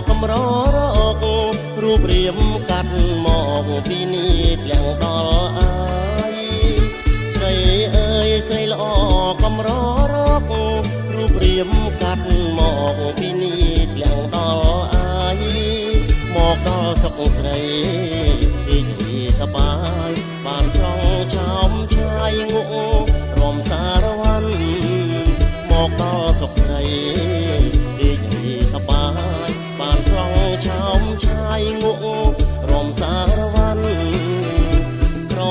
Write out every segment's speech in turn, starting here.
កំររករូបរាមកាត់មកពីនេះទាំងដល់អាយស្រីអើយស្រីល្អកំររករូបរាមកាត់មកពីនេះទាំងដល់អាយមកដល់សុខស្រីរីករាយសប្បាយបានស្រងឆោមឆាយងក់រំសារវ័នមកដល់សុខស្រីរីករាយសប្បាយបានស្រងឆោមឆាយងក់រំសារវ័នក្រ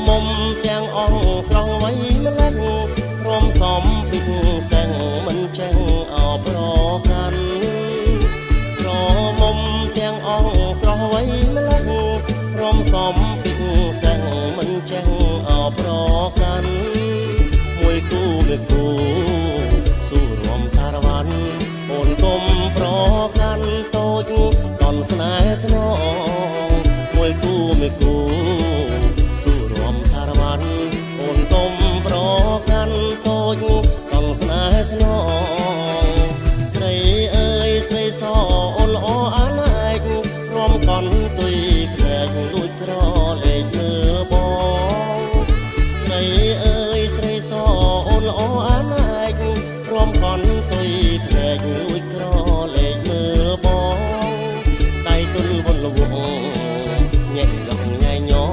មុំទាំងអង្គស្រងໄວម្លេះរំសំពីសែងមិនចេះអោប្រកាន់ក្រមុំទាំងអង្គស្រងໄວម្លេះរំសំពីសែងមិនចេះអោប្រកាន់មួយគូស៊ូរំសារវ័នអូនគុំប្រកាន់តូចតនស្នេហ៍ស្នងមួយគូស៊ូរំសារវ័នអូនគុំប្រកាន់តូចតនស្នេហ៍ស្នងស្រីអើយស្រីសអូនល្អអាណែករំកន់ទុយភ្នែកលួចក្រលេខមើលបងស្រីអើយស្រីសអូនល្អអាណែករំកន់ទុយភ្នែកលួចក្រលេខមើលបងដៃទុនវនលវងញែកលងញ៉ៃញង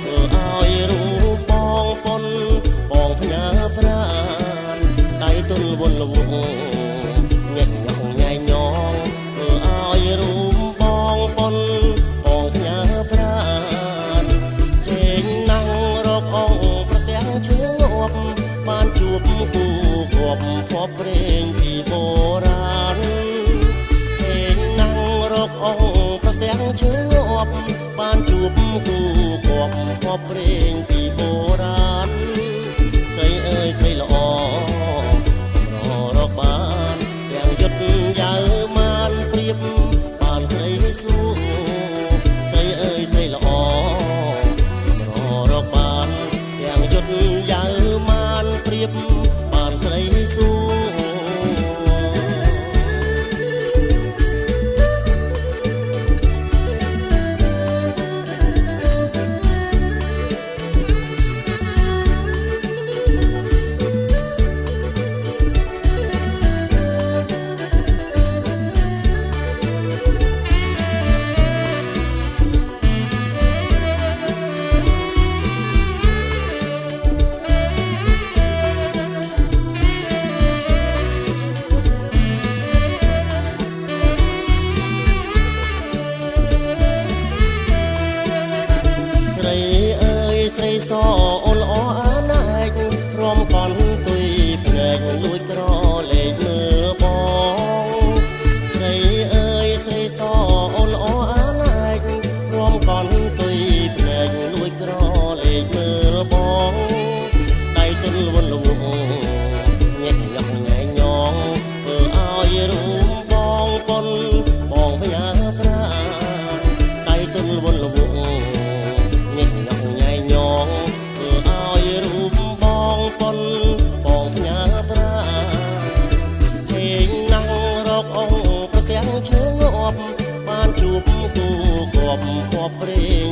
ធ្វើឲ្យរូបបងប៉ុនបងផ្ញើប្រានដៃទុនវនលវងញែកលងញ៉ៃញងធ្វើឲ្យរូបបងប៉ុនបងផ្ញើប្រានហេងណាំងរកអង្គប្រទាំងឈើងាប់បានជួបគូគប់ភពព្រេងពីបុរាណហេងណាំងរកអង្គប្រទាំងឈើងាប់បានជួបគូគប់ភពព្រេងពីបុរាណស្រីអើយស្រីល្អកំររកបានទាំងយុទ្ធយ៉ាវមានព្រៀបបានស្រីសួរស្រីអើយស្រីល្អកំររកបានទាំងយុទ្ធយ៉ាវមានព្រៀបបានស្រីសួរស្រីសអូនល្អអាណែករំកន់ទុយភ្នែកលួចក្រលេខមើលបងស្រីអើយស្រីសអូនល្អអាណែករំកន់ទុយភ្នែកលួចក្រលេខមើលបងដៃទុនវនលវងញែកញ៉ាំញ៉ៃញងធ្វើឲ្យរូបបងប៉ុនបងផ្ញើប្រានដៃទុនវនលវងញែកញ៉ាំញ៉ៃញងធ្វើឲ្យរូបបងប៉ុនបងផ្ញើប្រាហេងណាំងរកអង្គប្រទាំងឈើងាប់បានជួបគូគប់ភពព្រេង